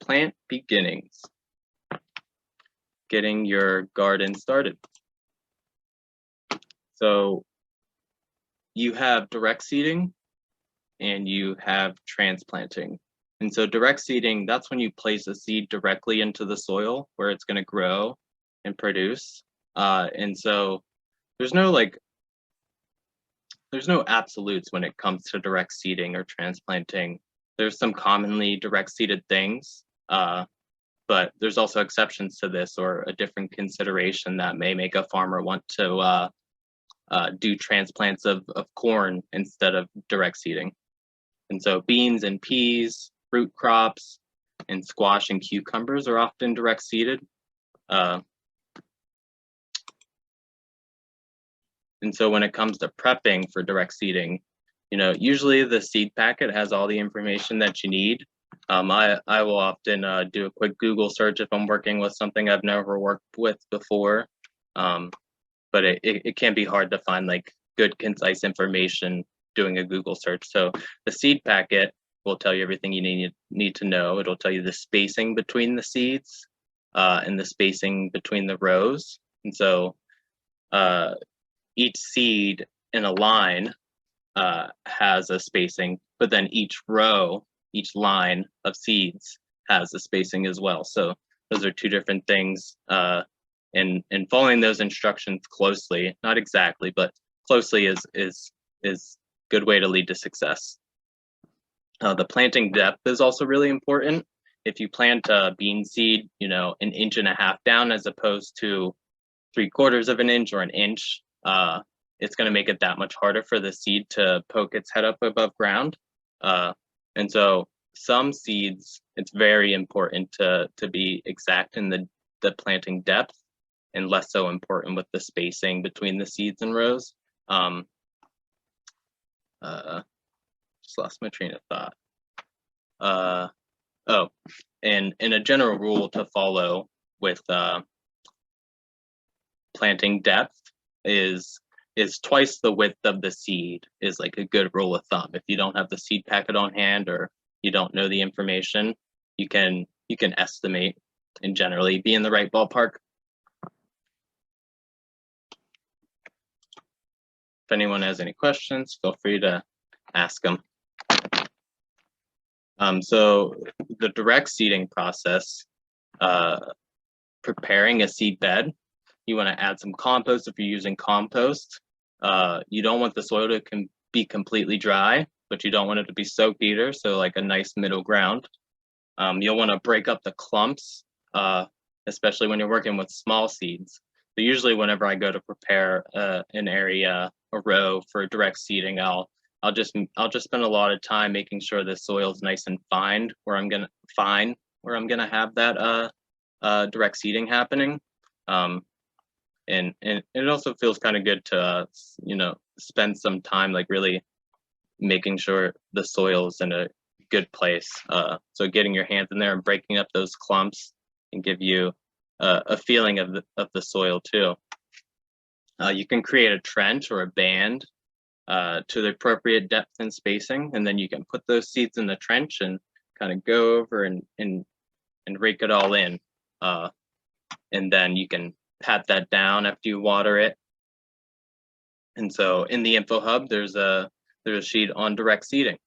plant beginnings. Getting your garden started. So you have direct seeding and you have transplanting. And so direct seeding, that's when you place a seed directly into the soil where it's going to grow and produce. And so there's no absolutes when it comes to direct seeding or transplanting. There's some commonly direct seeded things, but there's also exceptions to this or a different consideration that may make a farmer want to do transplants of corn instead of direct seeding. And so beans and peas, root crops, and squash and cucumbers are often direct seeded. And so when it comes to prepping for direct seeding, usually the seed packet has all the information that you need. I will often do a quick Google search if I'm working with something I've never worked with before. But it can be hard to find like good, concise information doing a Google search. So the seed packet will tell you everything you need to know. It'll tell you the spacing between the seeds and the spacing between the rows. And so each seed in a line has a spacing, but then each row, each line of seeds has a spacing as well. So those are two different things. And following those instructions closely, not exactly, but closely is good way to lead to success. The planting depth is also really important. If you plant a bean seed, 1.5 inches down as opposed to 3/4 of an inch or an inch, it's going to make it that much harder for the seed to poke its head up above ground. And so some seeds, it's very important to be exact in the planting depth, and less so important with the spacing between the seeds and rows. Just lost my train of thought. And a general rule to follow with planting depth is twice the width of the seed is like a good rule of thumb. If you don't have the seed packet on hand or you don't know the information, you can estimate and generally be in the right ballpark. If anyone has any questions, feel free to ask them. So the direct seeding process, preparing a seed bed, you want to add some compost if you're using compost. You don't want the soil to be completely dry, but you don't want it to be soaked either, so like a nice middle ground. You'll want to break up the clumps, especially when you're working with small seeds. So usually whenever I go to prepare an area, a row for direct seeding, I'll just spend a lot of time making sure the soil is nice and fine where I'm gonna have that direct seeding happening. And it also feels kind of good to spend some time like really making sure the soil is in a good place. So getting your hands in there and breaking up those clumps and give you a feeling of the soil too. You can create a trench or a band to the appropriate depth and spacing, and then you can put those seeds in the trench and kind of go over and rake it all in. And then you can pat that down after you water it. And so in the info hub, there's a sheet on direct seeding.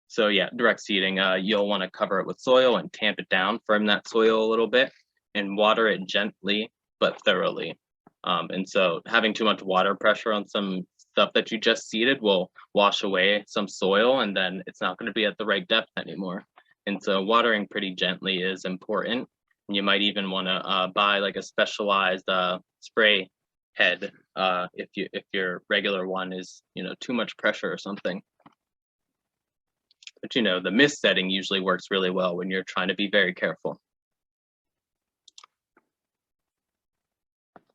So yeah, direct seeding, you'll want to cover it with soil and tamp it down, firm that soil a little bit, and water it gently but thoroughly. And so having too much water pressure on some stuff that you just seeded will wash away some soil, and then it's not going to be at the right depth anymore. And so watering pretty gently is important. You might even want to buy like a specialized spray head if your regular one is too much pressure or something. But the mist setting usually works really well when you're trying to be very careful.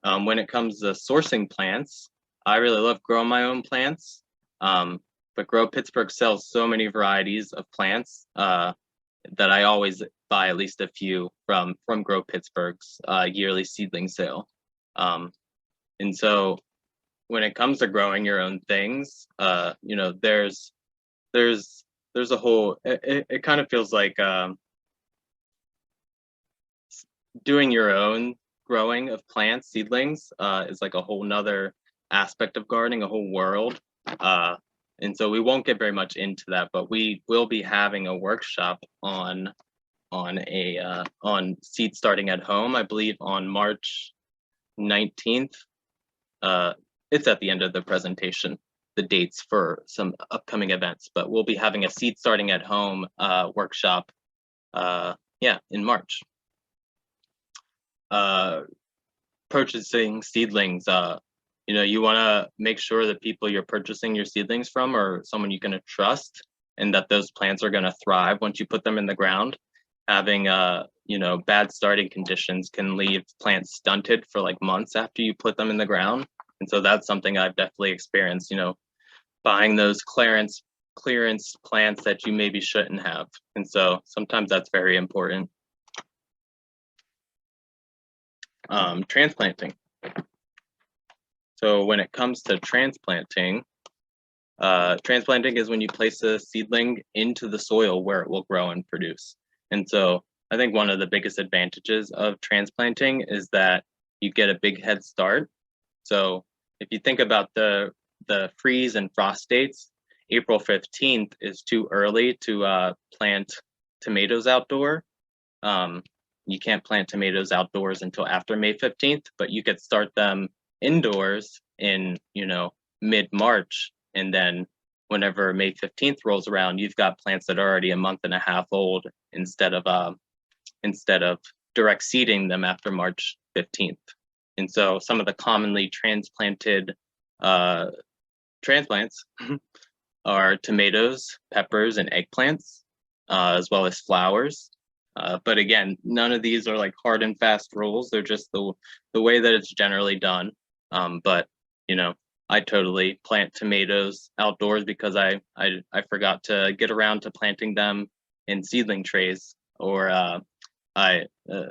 When it comes to sourcing plants, I really love growing my own plants, but Grow Pittsburgh sells so many varieties of plants that I always buy at least a few from Grow Pittsburgh's yearly seedling sale. And so when it comes to growing your own things, there's there's a whole, it kind of feels like doing your own growing of plants, seedlings, is like a whole nother aspect of gardening, a whole world. And so we won't get very much into that, but we will be having a workshop on seed starting at home, I believe on March 19th. It's at the end of the presentation, the dates for some upcoming events, but we'll be having a seed starting at home workshop, in March. Purchasing seedlings, you want to make sure that people you're purchasing your seedlings from are someone you can trust, and that those plants are going to thrive once you put them in the ground. Having bad starting conditions can leave plants stunted for like months after you put them in the ground. And so that's something I've definitely experienced, buying those clearance plants that you maybe shouldn't have. And so sometimes that's very important. Transplanting. So when it comes to transplanting is when you place a seedling into the soil where it will grow and produce. And so I think one of the biggest advantages of transplanting is that you get a big head start. So if you think about the freeze and frost dates, April 15th is too early to plant tomatoes outdoor. You can't plant tomatoes outdoors until after May 15th, but you could start them indoors in, mid-March. And then whenever May 15th rolls around, you've got plants that are already a month and a half old instead of direct seeding them after March 15th. And so some of the commonly transplanted transplants are tomatoes, peppers, and eggplants, as well as flowers. But again, none of these are like hard and fast rules. They're just the way that it's generally done. But I totally plant tomatoes outdoors because I forgot to get around to planting them in seedling trays. Or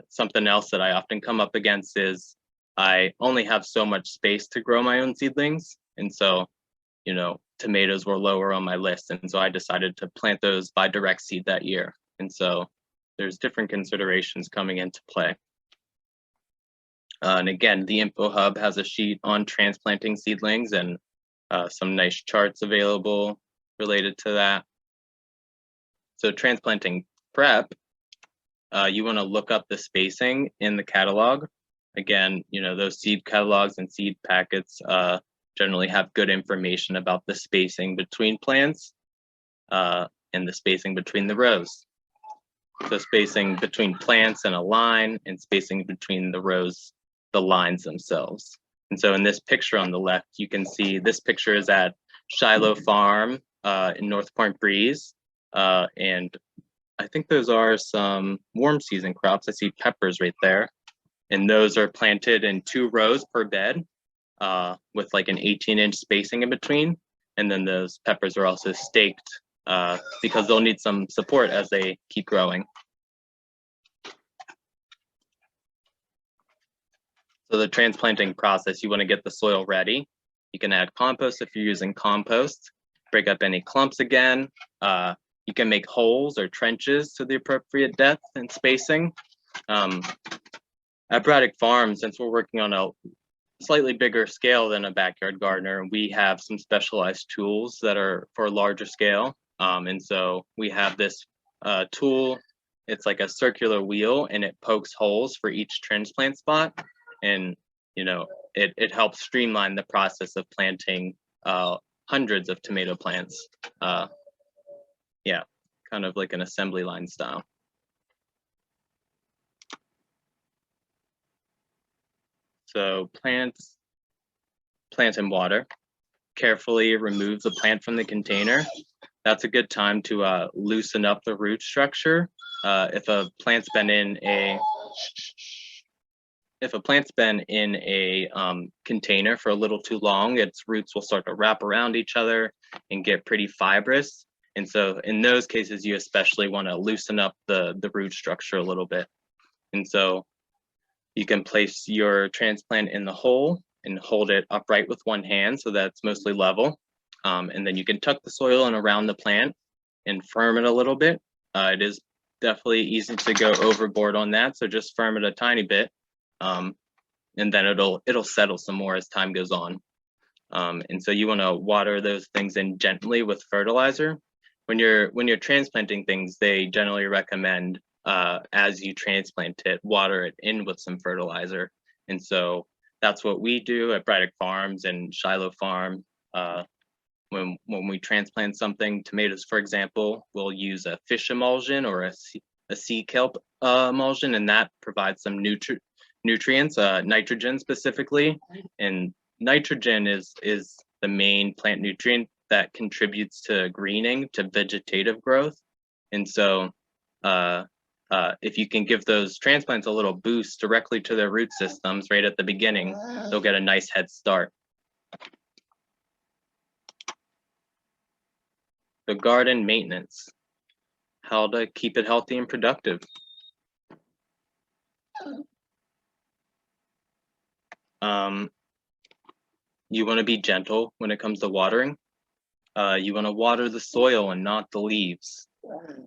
something else that I often come up against is I only have so much space to grow my own seedlings. And so, tomatoes were lower on my list. And so I decided to plant those by direct seed that year. And so there's different considerations coming into play. And again, the Info Hub has a sheet on transplanting seedlings and some nice charts available related to that. So Transplanting Prep, you want to look up the spacing in the catalog. Again, those seed catalogs and seed packets generally have good information about the spacing between plants and the spacing between the rows. So spacing between plants and a line, and spacing between the rows, the lines themselves. And so in this picture on the left, you can see this picture is at Shiloh Farm in North Point Breeze. And I think those are some warm season crops. I see peppers right there. And those are planted in 2 rows per bed with like an 18-inch spacing in between. And then those peppers are also staked because they'll need some support as they keep growing. So the transplanting process, you want to get the soil ready. You can add compost if you're using compost, break up any clumps again. You can make holes or trenches to the appropriate depth and spacing. At Braddock Farm, since we're working on a slightly bigger scale than a backyard gardener, we have some specialized tools that are for a larger scale. And so we have this tool. It's like a circular wheel, and it pokes holes for each transplant spot. And it helps streamline the process of planting hundreds of tomato plants. Yeah, kind of like an assembly line style. So plant in water. Carefully remove the plant from the container. That's a good time to loosen up the root structure. If a plant's been in a container for a little too long, its roots will start to wrap around each other and get pretty fibrous. And so in those cases, you especially want to loosen up the root structure a little bit. And so you can place your transplant in the hole and hold it upright with one hand so that it's mostly level. And then you can tuck the soil in around the plant and firm it a little bit. It is definitely easy to go overboard on that, so just firm it a tiny bit, and then it'll settle some more as time goes on. And so you want to water those things in gently with fertilizer. When you're transplanting things, they generally recommend as you transplant it, water it in with some fertilizer. And so that's what we do at Braddock Farms and Shiloh Farm. When we transplant something, tomatoes, for example, we'll use a fish emulsion or a sea kelp emulsion, and that provides some nutrients, nitrogen specifically. And nitrogen is the main plant nutrient that contributes to greening, to vegetative growth. And so if you can give those transplants a little boost directly to their root systems right at the beginning, they'll get a nice head start. The garden maintenance, how to keep it healthy and productive. You want to be gentle when it comes to watering. You want to water the soil and not the leaves.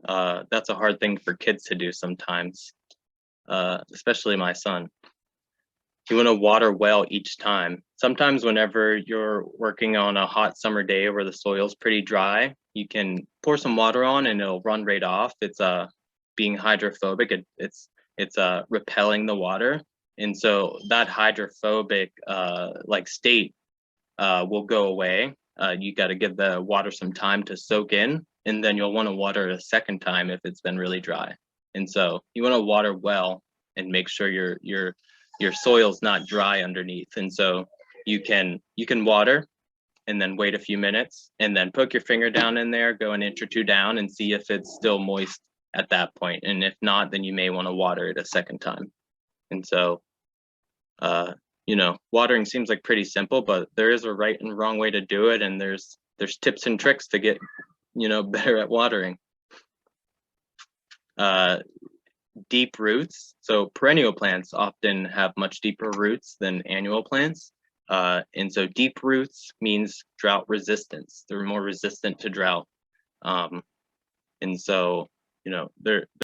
That's a hard thing for kids to do sometimes, especially my son. You want to water well each time. Sometimes whenever you're working on a hot summer day where the soil's pretty dry, you can pour some water on and it'll run right off. It's being hydrophobic. It's repelling the water. And so that hydrophobic like state will go away. You got to give the water some time to soak in, and then you'll want to water it a second time if it's been really dry. And so you want to water well and make sure your soil's not dry underneath. And so you can water and then wait a few minutes and then poke your finger down in there, go an inch or two down and see if it's still moist at that point. And if not, then you may want to water it a second time. And so you know, watering seems like pretty simple, but there is a right and wrong way to do it, and there's tips and tricks to get, you know, better at watering. Deep roots. So perennial plants often have much deeper roots than annual plants. And so deep roots means drought resistance. They're more resistant to drought. And so, you know, they're